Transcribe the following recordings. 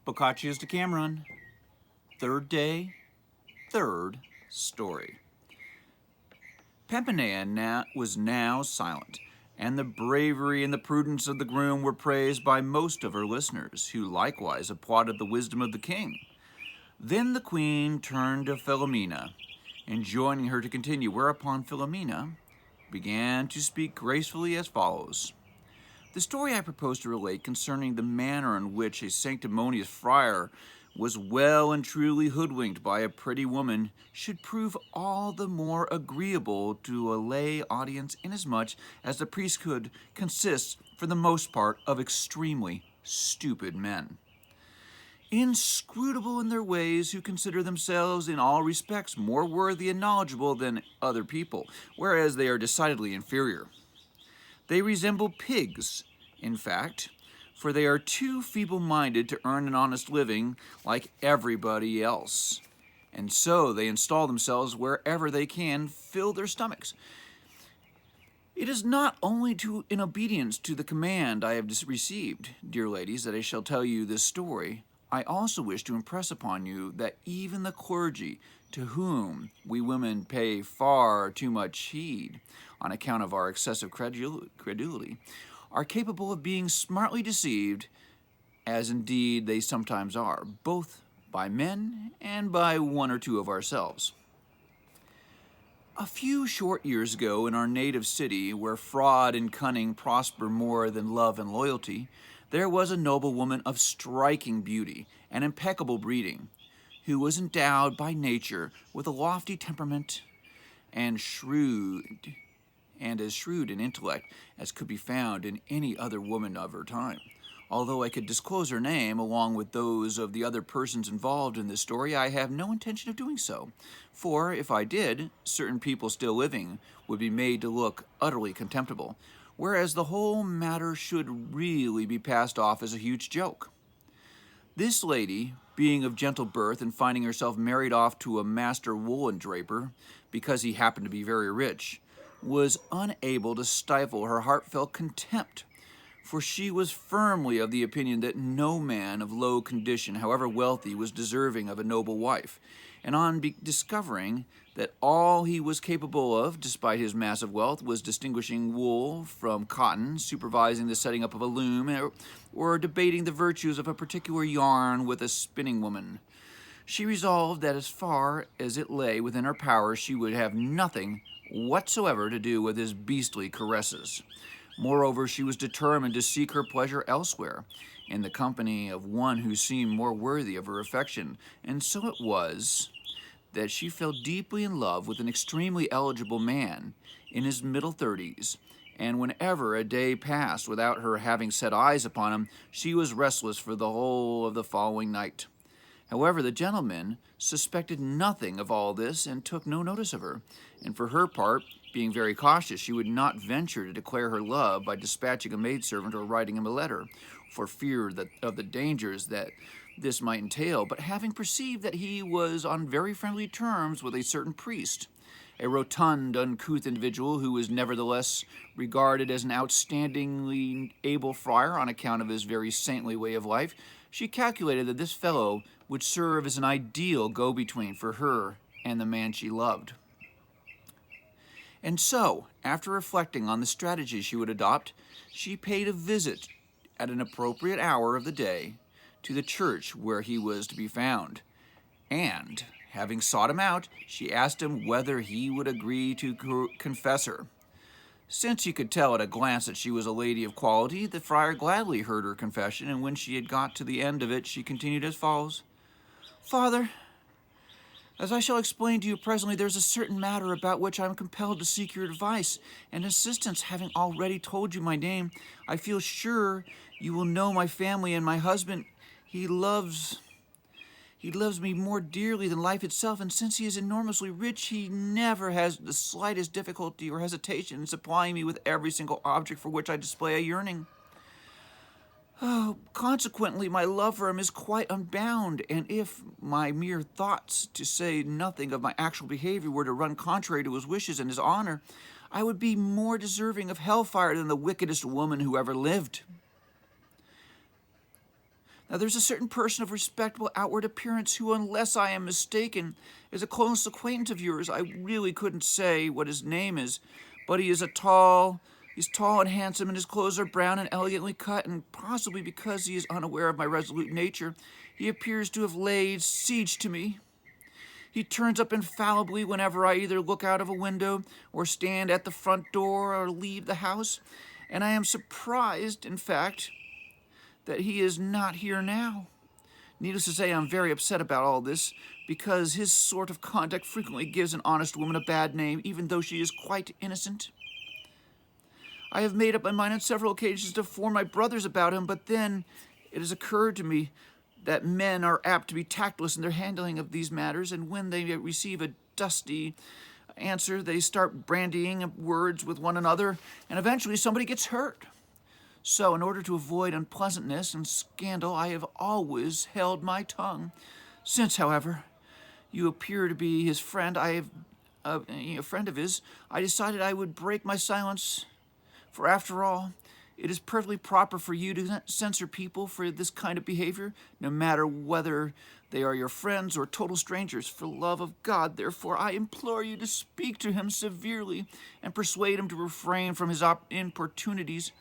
Boccaccio's Decameron, third day, third story. Pampanea was now silent, and the bravery and the prudence of the groom were praised by most of her listeners, who likewise applauded the wisdom of the king. Then the queen turned to Philomena, enjoining her to continue, whereupon Philomena began to speak gracefully as follows. The story I propose to relate concerning the manner in which a sanctimonious friar was well and truly hoodwinked by a pretty woman should prove all the more agreeable to a lay audience, inasmuch as the priesthood consists, for the most part, of extremely stupid men, inscrutable in their ways, who consider themselves in all respects more worthy and knowledgeable than other people, whereas they are decidedly inferior. They resemble pigs, in fact, for they are too feeble-minded to earn an honest living like everybody else, and so they install themselves wherever they can fill their stomachs. It is not only in obedience to the command I have received, dear ladies, that I shall tell you this story. I also wish to impress upon you that even the clergy, to whom we women pay far too much heed on account of our excessive credulity, are capable of being smartly deceived, as indeed they sometimes are, both by men and by one or two of ourselves. A few short years ago, in our native city, where fraud and cunning prosper more than love and loyalty, there was a noble woman of striking beauty and impeccable breeding, who was endowed by nature with a lofty temperament and as shrewd in intellect as could be found in any other woman of her time. Although I could disclose her name, along with those of the other persons involved in this story, I have no intention of doing so, for if I did, certain people still living would be made to look utterly contemptible, whereas the whole matter should really be passed off as a huge joke. This lady, being of gentle birth and finding herself married off to a master woolen draper because he happened to be very rich, was unable to stifle her heartfelt contempt, for she was firmly of the opinion that no man of low condition, however wealthy, was deserving of a noble wife, and on discovering that all he was capable of, despite his massive wealth, was distinguishing wool from cotton, supervising the setting up of a loom, or debating the virtues of a particular yarn with a spinning woman, she resolved that as far as it lay within her power, she would have nothing whatsoever to do with his beastly caresses. Moreover, she was determined to seek her pleasure elsewhere, in the company of one who seemed more worthy of her affection, and so it was that she fell deeply in love with an extremely eligible man in his middle 30s, and whenever a day passed without her having set eyes upon him, she was restless for the whole of the following night. However, the gentleman suspected nothing of all this and took no notice of her, and for her part, being very cautious, she would not venture to declare her love by dispatching a maidservant or writing him a letter, for fear of the dangers that this might entail. But having perceived that he was on very friendly terms with a certain priest, a rotund, uncouth individual who was nevertheless regarded as an outstandingly able friar on account of his very saintly way of life, she calculated that this fellow would serve as an ideal go-between for her and the man she loved. And so, after reflecting on the strategy she would adopt, she paid a visit at an appropriate hour of the day to the church where he was to be found, and, having sought him out, she asked him whether he would agree to confess her. Since he could tell at a glance that she was a lady of quality, the friar gladly heard her confession, and when she had got to the end of it, she continued as follows. Father, as I shall explain to you presently, there's a certain matter about which I am compelled to seek your advice and assistance. Having already told you my name, I feel sure you will know my family and my husband. He loves me more dearly than life itself, and since he is enormously rich, he never has the slightest difficulty or hesitation in supplying me with every single object for which I display a yearning. Consequently, my love for him is quite unbound, and if my mere thoughts, to say nothing of my actual behavior, were to run contrary to his wishes and his honor, I would be more deserving of hellfire than the wickedest woman who ever lived. Now there's a certain person of respectable outward appearance who, unless I am mistaken, is a close acquaintance of yours. I really couldn't say what his name is, but he's tall and handsome, and his clothes are brown and elegantly cut, and possibly because he is unaware of my resolute nature, he appears to have laid siege to me. He turns up infallibly whenever I either look out of a window or stand at the front door or leave the house, and I am surprised, in fact, that he is not here now. Needless to say, I'm very upset about all this, because his sort of conduct frequently gives an honest woman a bad name, even though she is quite innocent. I have made up my mind on several occasions to inform my brothers about him, but then it has occurred to me that men are apt to be tactless in their handling of these matters, and when they receive a dusty answer, they start bandying words with one another, and eventually somebody gets hurt. So, in order to avoid unpleasantness and scandal, I have always held my tongue. Since, however, you appear to be his friend, a friend of his, I decided I would break my silence. For after all, it is perfectly proper for you to censor people for this kind of behavior, no matter whether they are your friends or total strangers. For love of God, therefore, I implore you to speak to him severely and persuade him to refrain from his importunities.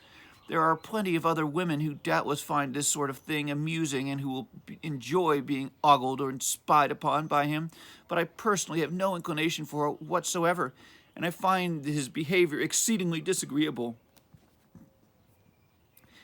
There are plenty of other women who doubtless find this sort of thing amusing and who will enjoy being ogled or spied upon by him, but I personally have no inclination for it whatsoever, and I find his behavior exceedingly disagreeable.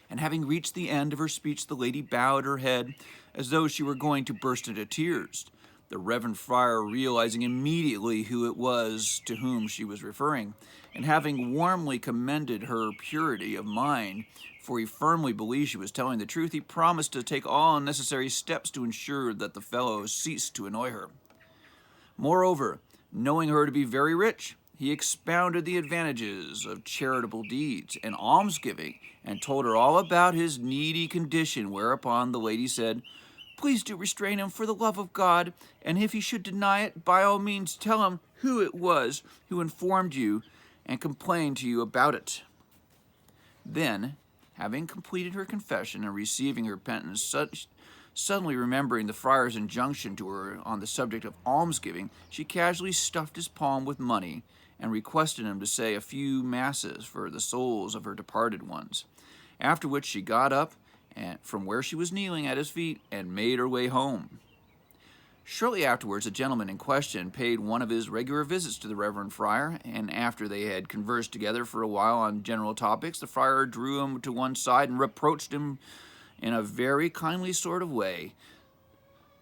And having reached the end of her speech, the lady bowed her head as though she were going to burst into tears. The Reverend Friar, realizing immediately who it was to whom she was referring, and having warmly commended her purity of mind, for he firmly believed she was telling the truth, he promised to take all necessary steps to ensure that the fellow ceased to annoy her. Moreover, knowing her to be very rich, he expounded the advantages of charitable deeds and almsgiving, and told her all about his needy condition, whereupon the lady said, "Please do restrain him for the love of God, and if he should deny it, by all means tell him who it was who informed you and complained to you about it." Then, having completed her confession and receiving her penance, suddenly remembering the friar's injunction to her on the subject of almsgiving, she casually stuffed his palm with money and requested him to say a few masses for the souls of her departed ones, after which she got up from where she was kneeling at his feet and made her way home. Shortly afterwards, the gentleman in question paid one of his regular visits to the Reverend Friar, and after they had conversed together for a while on general topics, the friar drew him to one side and reproached him in a very kindly sort of way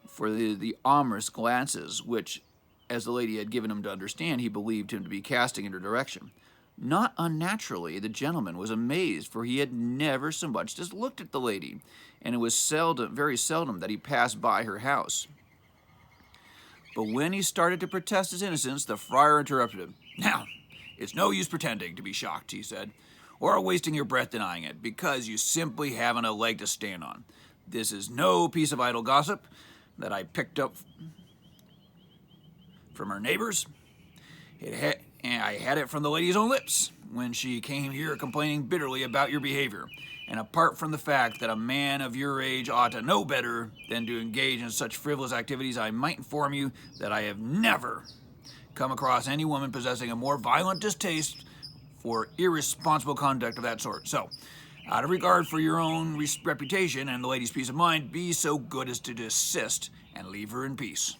for the amorous glances which, as the lady had given him to understand, he believed him to be casting in her direction. Not unnaturally, the gentleman was amazed, for he had never so much as looked at the lady, and it was very seldom that he passed by her house. But when he started to protest his innocence, the friar interrupted him. "Now, it's no use pretending to be shocked," he said, "or wasting your breath denying it, because you simply haven't a leg to stand on. This is no piece of idle gossip that I picked up from her neighbors. I had it from the lady's own lips when she came here complaining bitterly about your behavior. And apart from the fact that a man of your age ought to know better than to engage in such frivolous activities, I might inform you that I have never come across any woman possessing a more violent distaste for irresponsible conduct of that sort. So, out of regard for your own reputation and the lady's peace of mind, be so good as to desist and leave her in peace."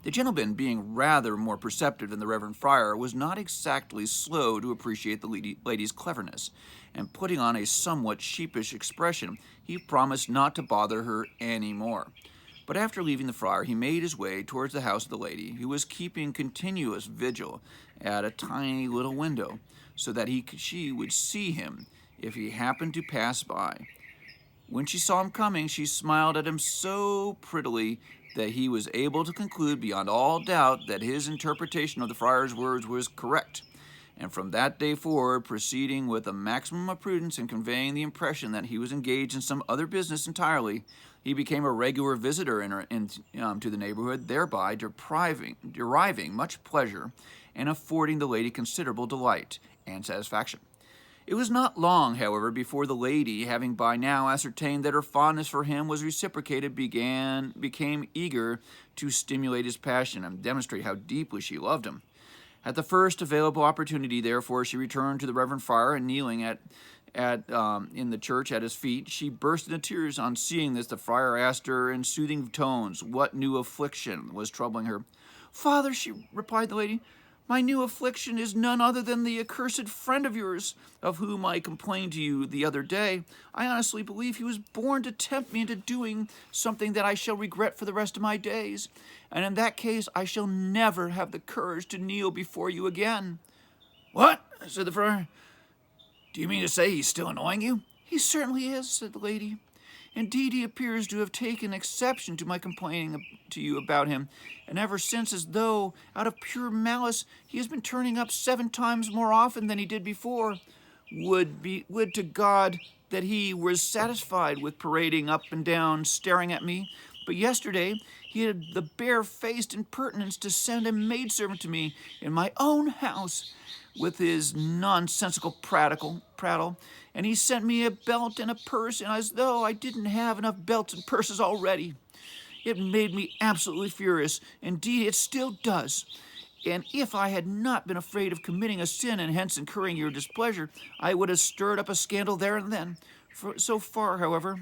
The gentleman, being rather more perceptive than the Reverend Friar, was not exactly slow to appreciate the lady's cleverness, and putting on a somewhat sheepish expression, he promised not to bother her any more. But after leaving the friar, he made his way towards the house of the lady, who was keeping continuous vigil at a tiny little window, so that she would see him if he happened to pass by. When she saw him coming, she smiled at him so prettily that he was able to conclude beyond all doubt that his interpretation of the friar's words was correct, and from that day forward, proceeding with a maximum of prudence and conveying the impression that he was engaged in some other business entirely, he became a regular visitor to the neighborhood, thereby deriving much pleasure and affording the lady considerable delight and satisfaction. It was not long, however, before the lady, having by now ascertained that her fondness for him was reciprocated, became eager to stimulate his passion and demonstrate how deeply she loved him. At the first available opportunity, therefore, she returned to the Reverend Friar, and kneeling in the church at his feet, she burst into tears. On seeing this, the friar asked her in soothing tones what new affliction was troubling her. "Father," replied the lady, "my new affliction is none other than the accursed friend of yours, of whom I complained to you the other day. I honestly believe he was born to tempt me into doing something that I shall regret for the rest of my days, and in that case I shall never have the courage to kneel before you again." "What?" said the friar. "Do you mean to say he's still annoying you?" "He certainly is," said the lady. "Indeed, he appears to have taken exception to my complaining to you about him, and ever since, as though out of pure malice, he has been turning up 7 times more often than he did before. Would to God that he was satisfied with parading up and down, staring at me. But yesterday he had the bare-faced impertinence to send a maidservant to me in my own house with his nonsensical prattle, and he sent me a belt and a purse, and as though I didn't have enough belts and purses already. It made me absolutely furious. Indeed, it still does. And if I had not been afraid of committing a sin and hence incurring your displeasure, I would have stirred up a scandal there and then. So far, however,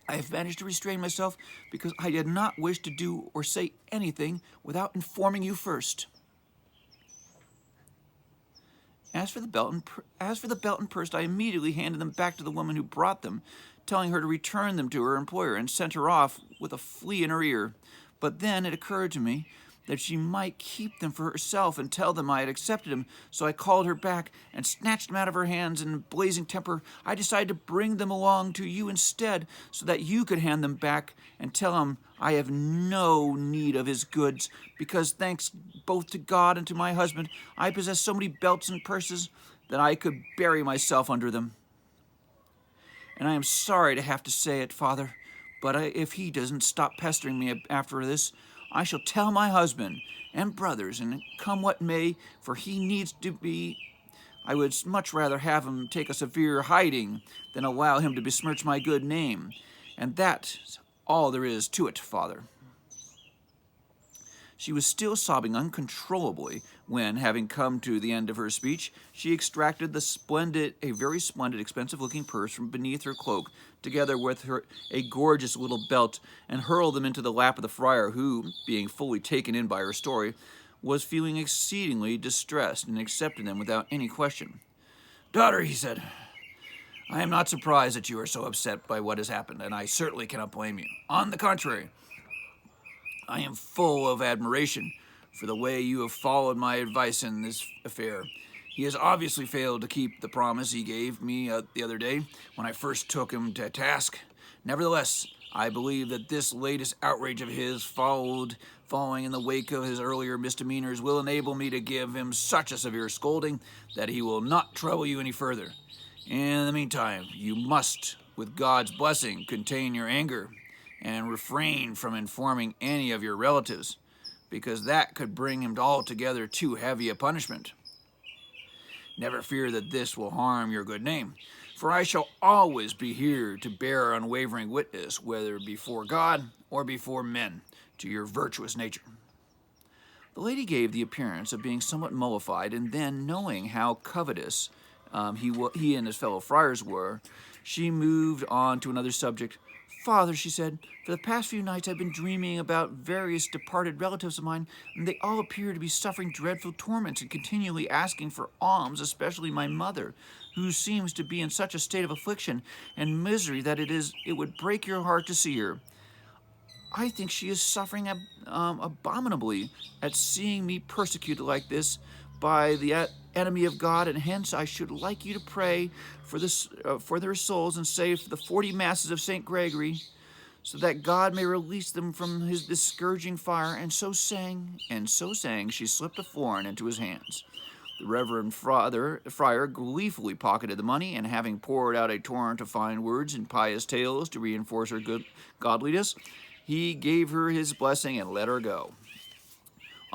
I have managed to restrain myself because I did not wish to do or say anything without informing you first." As for the belt and purse, I immediately handed them back to the woman who brought them, telling her to return them to her employer, and sent her off with a flea in her ear. But then it occurred to me that she might keep them for herself and tell them I had accepted them, so I called her back and snatched them out of her hands. In a blazing temper, I decided to bring them along to you instead, so that you could hand them back and tell him I have no need of his goods, because thanks both to God and to my husband, I possess so many belts and purses that I could bury myself under them. And I am sorry to have to say it, Father, but if he doesn't stop pestering me after this, I shall tell my husband and brothers, and come what may, for he needs to be. I would much rather have him take a severe hiding than allow him to besmirch my good name. And that's all there is to it, Father." She was still sobbing uncontrollably when, having come to the end of her speech, she extracted a very splendid, expensive-looking purse from beneath her cloak, together with a gorgeous little belt, and hurled them into the lap of the friar, who, being fully taken in by her story, was feeling exceedingly distressed and accepted them without any question. "Daughter," he said, "I am not surprised that you are so upset by what has happened, and I certainly cannot blame you. On the contrary, I am full of admiration for the way you have followed my advice in this affair. He has obviously failed to keep the promise he gave me the other day when I first took him to task. Nevertheless, I believe that this latest outrage of his, following in the wake of his earlier misdemeanors, will enable me to give him such a severe scolding that he will not trouble you any further. In the meantime, you must, with God's blessing, contain your anger and refrain from informing any of your relatives, because that could bring him to altogether too heavy a punishment. Never fear that this will harm your good name, for I shall always be here to bear unwavering witness, whether before God or before men, to your virtuous nature." The lady gave the appearance of being somewhat mollified, and then, knowing how covetous he and his fellow friars were, she moved on to another subject. "Father," she said, "for the past few nights I've been dreaming about various departed relatives of mine, and they all appear to be suffering dreadful torments and continually asking for alms, especially my mother, who seems to be in such a state of affliction and misery that it would break your heart to see her. I think she is suffering abominably at seeing me persecuted like this by the enemy of God, and hence I should like you to pray for their souls and say the 40 masses of St. Gregory, so that God may release them from his discouraging fire." And so saying, she slipped a florin into his hands. The Reverend Friar gleefully pocketed the money, and having poured out a torrent of fine words and pious tales to reinforce her godliness, he gave her his blessing and let her go.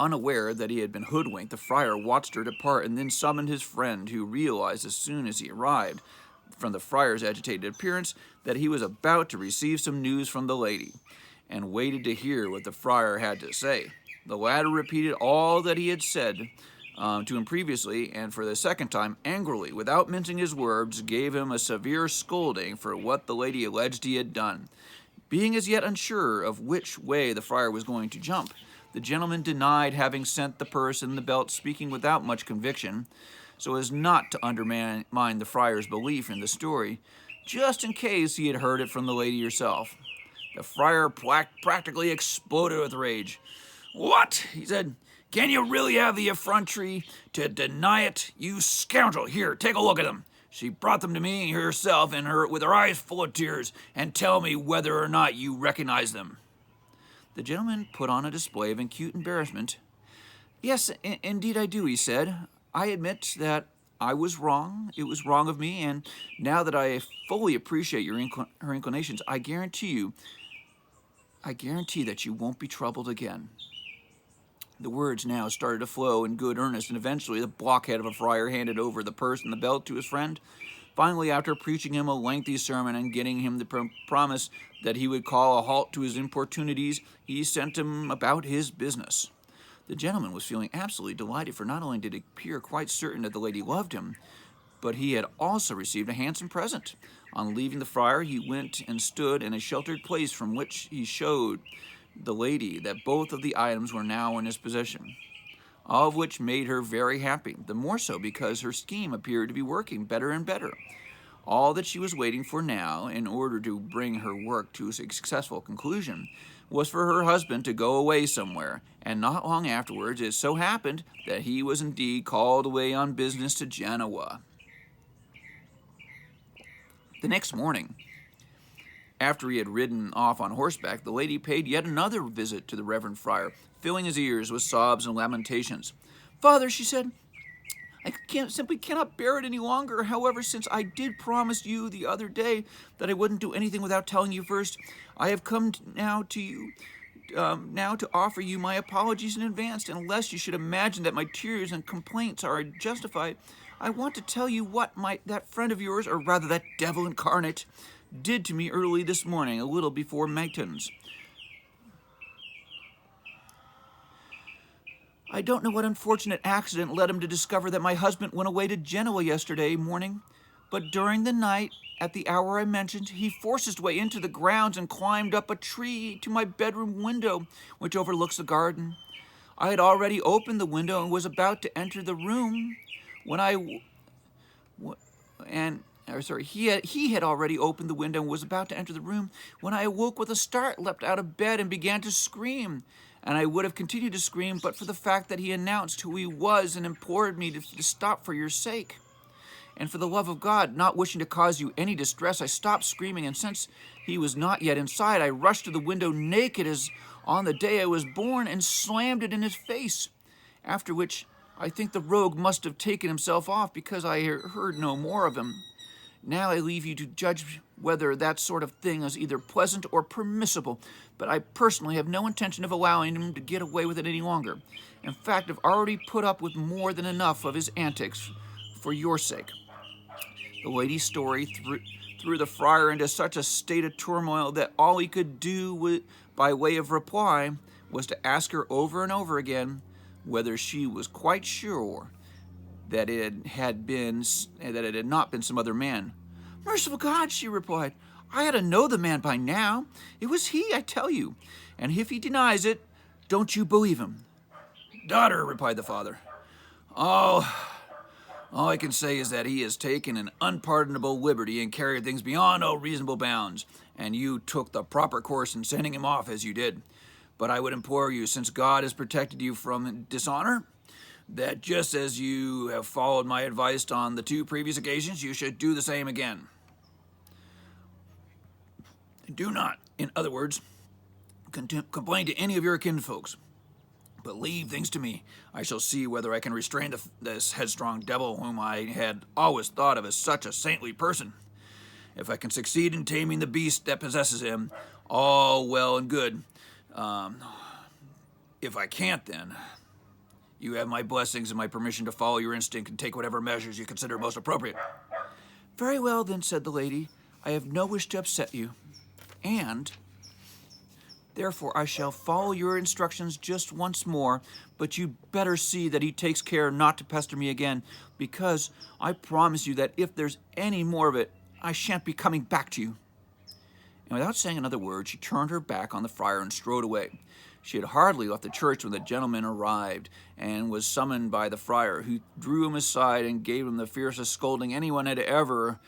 Unaware that he had been hoodwinked, the friar watched her depart and then summoned his friend, who realized as soon as he arrived, from the friar's agitated appearance, that he was about to receive some news from the lady, and waited to hear what the friar had to say. The latter repeated all that he had said to him previously, and for the second time, angrily, without mincing his words, gave him a severe scolding for what the lady alleged he had done. Being as yet unsure of which way the friar was going to jump, the gentleman denied having sent the purse and the belt, speaking without much conviction, so as not to undermine the friar's belief in the story, just in case he had heard it from the lady herself. The friar practically exploded with rage. "What?" he said. "Can you really have the effrontery to deny it? You scoundrel! Here, take a look at them. She brought them to me herself with her eyes full of tears, and tell me whether or not you recognize them." The gentleman put on a display of acute embarrassment. "Yes, indeed I do," he said. "I admit that I was wrong. It was wrong of me, and now that I fully appreciate her inclinations, I guarantee that you won't be troubled again." The words now started to flow in good earnest, and eventually the blockhead of a friar handed over the purse and the belt to his friend. Finally, after preaching him a lengthy sermon and getting him the promise that he would call a halt to his importunities, he sent him about his business. The gentleman was feeling absolutely delighted, for not only did it appear quite certain that the lady loved him, but he had also received a handsome present. On leaving the friar, he went and stood in a sheltered place, from which he showed the lady that both of the items were now in his possession, all of which made her very happy, the more so because her scheme appeared to be working better and better. All that she was waiting for now, in order to bring her work to a successful conclusion, was for her husband to go away somewhere, and not long afterwards it so happened that he was indeed called away on business to Genoa. The next morning, after he had ridden off on horseback, the lady paid yet another visit to the Reverend Friar, filling his ears with sobs and lamentations. "Father," she said, "I simply cannot bear it any longer. However, since I did promise you the other day that I wouldn't do anything without telling you first, I have come now to offer you my apologies in advance, and lest you should imagine that my tears and complaints are justified, I want to tell you what that friend of yours, or rather that devil incarnate, did to me early this morning, a little before matins. I don't know what unfortunate accident led him to discover that my husband went away to Genoa yesterday morning, but during the night, at the hour I mentioned, he forced his way into the grounds and climbed up a tree to my bedroom window, which overlooks the garden. I had already opened the window and was about to enter the room when he had already opened the window and was about to enter the room when I awoke with a start, leapt out of bed, and began to scream. And I would have continued to scream but for the fact that he announced who he was and implored me to stop for your sake. And for the love of God, not wishing to cause you any distress, I stopped screaming, and since he was not yet inside, I rushed to the window naked as on the day I was born and slammed it in his face, after which I think the rogue must have taken himself off, because I heard no more of him. Now I leave you to judge whether that sort of thing is either pleasant or permissible, but I personally have no intention of allowing him to get away with it any longer. In fact, I've already put up with more than enough of his antics for your sake." The lady's story threw the friar into such a state of turmoil that all he could do by way of reply was to ask her over and over again whether she was quite sure that it had not been some other man. "Merciful God," she replied, "I ought to know the man by now. It was he, I tell you. And if he denies it, don't you believe him." "Daughter," replied the father, all I can say is that he has taken an unpardonable liberty and carried things beyond all reasonable bounds, and you took the proper course in sending him off as you did. But I would implore you, since God has protected you from dishonor, that just as you have followed my advice on the 2 previous occasions, you should do the same again. Do not, in other words, complain to any of your kinfolks, but leave things to me. I shall see whether I can restrain this headstrong devil whom I had always thought of as such a saintly person. If I can succeed in taming the beast that possesses him, all well and good. If I can't, then You have my blessings and my permission to follow your instinct and take whatever measures you consider most appropriate. Very well, then, said the lady. I have no wish to upset you, and therefore I shall follow your instructions just once more, but you better see that he takes care not to pester me again, because I promise you that if there's any more of it, I shan't be coming back to you. And without saying another word, she turned her back on the friar and strode away. She had hardly left the church when the gentleman arrived and was summoned by the friar, who drew him aside and gave him the fiercest scolding anyone ever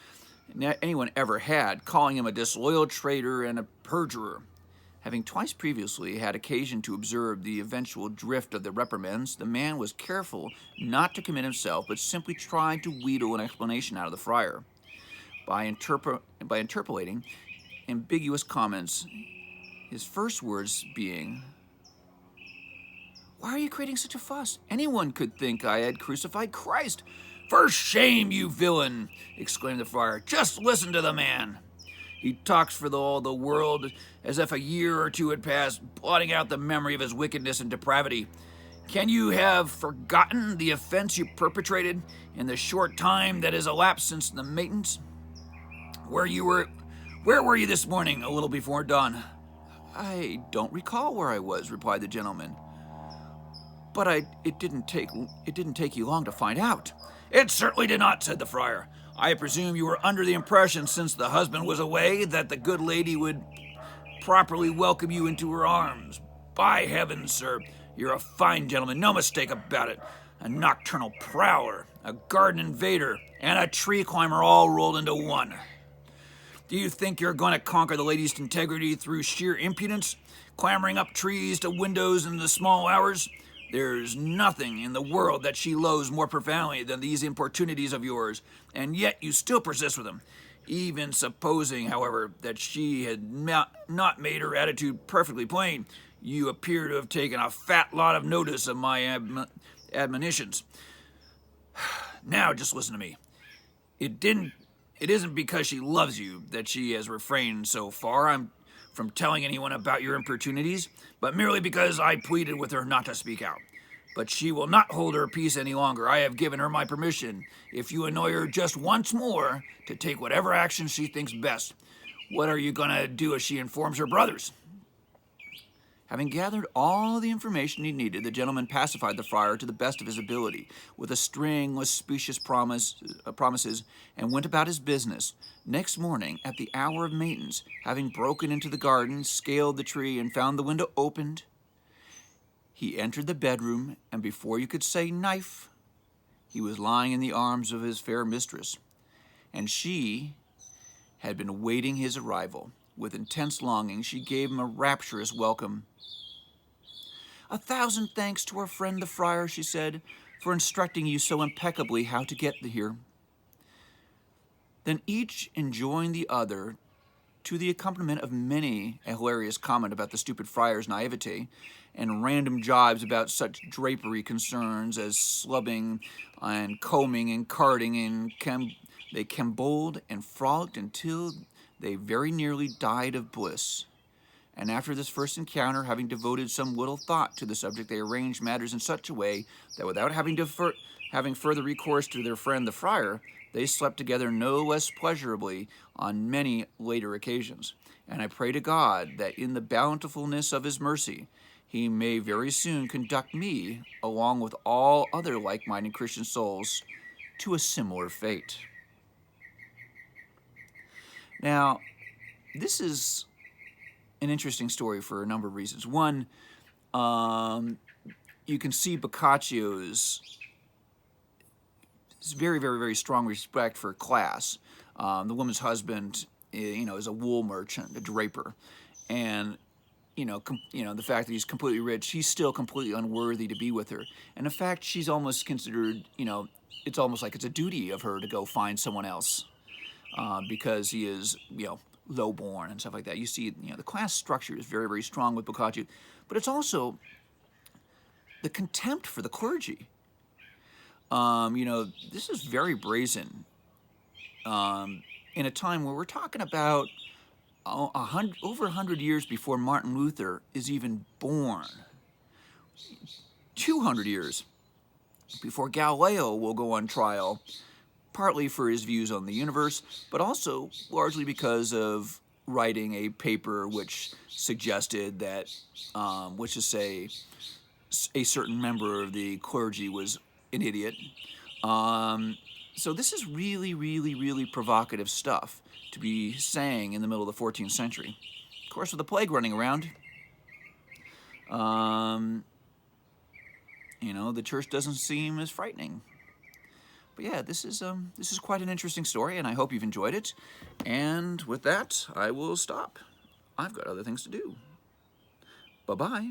had, calling him a disloyal traitor and a perjurer. Having twice previously had occasion to observe the eventual drift of the reprimands, the man was careful not to commit himself, but simply tried to wheedle an explanation out of the friar by interpolating ambiguous comments, his first words being, "Why are you creating such a fuss? Anyone could think I had crucified Christ." "For shame, you villain!" exclaimed the friar. "Just listen to the man. He talks for all the world as if a year or two had passed, blotting out the memory of his wickedness and depravity. Can you have forgotten the offense you perpetrated in the short time that has elapsed since the matins? Where were you this morning, a little before dawn?" "I don't recall where I was," replied the gentleman. "But it didn't take you long to find out." "It certainly did not," said the friar. "I presume you were under the impression, since the husband was away, that the good lady would properly welcome you into her arms. By heavens, sir, you're a fine gentleman, no mistake about it. A nocturnal prowler, a garden invader, and a tree climber all rolled into one. Do you think you're going to conquer the lady's integrity through sheer impudence, clambering up trees to windows in the small hours? There's nothing in the world that she loathes more profoundly than these importunities of yours, and yet you still persist with them. Even supposing, however, that she had not made her attitude perfectly plain, you appear to have taken a fat lot of notice of my admonitions. Now just listen to me. It isn't because she loves you that she has refrained so far from telling anyone about your importunities, but merely because I pleaded with her not to speak out. But she will not hold her peace any longer. I have given her my permission, if you annoy her just once more, to take whatever action she thinks best. What are you going to do as she informs her brothers?" Having gathered all the information he needed, the gentleman pacified the friar to the best of his ability, with a string of specious promises, and went about his business. Next morning, at the hour of matins, having broken into the garden, scaled the tree, and found the window opened, he entered the bedroom, and before you could say knife, he was lying in the arms of his fair mistress, and she had been awaiting his arrival. With intense longing, she gave him a rapturous welcome. "A thousand thanks to our friend the friar," she said, "for instructing you so impeccably how to get here." Then each enjoined the other, to the accompaniment of many a hilarious comment about the stupid friar's naivete, and random jibes about such drapery concerns as slubbing and combing and carding, and they camboled and frolicked until they very nearly died of bliss. And after this first encounter, having devoted some little thought to the subject, they arranged matters in such a way that without having further recourse to their friend the friar, they slept together no less pleasurably on many later occasions. And I pray to God that in the bountifulness of his mercy, he may very soon conduct me, along with all other like-minded Christian souls, to a similar fate. Now, this is an interesting story for a number of reasons. One, you can see Boccaccio's very, very, very strong respect for class. The woman's husband, is a wool merchant, a draper, and the fact that he's completely rich, he's still completely unworthy to be with her. And in fact, she's almost considered, it's almost like it's a duty of her to go find someone else because he is, low-born and stuff like that. You see, the class structure is very, very strong with Boccaccio, but it's also the contempt for the clergy. This is very brazen in a time where we're talking about over 100 years before Martin Luther is even born. 200 years before Galileo will go on trial, partly for his views on the universe, but also largely because of writing a paper which suggested that, which is say, a certain member of the clergy was an idiot. So this is really, really, really provocative stuff to be saying in the middle of the 14th century. Of course, with the plague running around, you know, the church doesn't seem as frightening. But yeah, this is quite an interesting story, and I hope you've enjoyed it. And with that, I will stop. I've got other things to do. Bye-bye.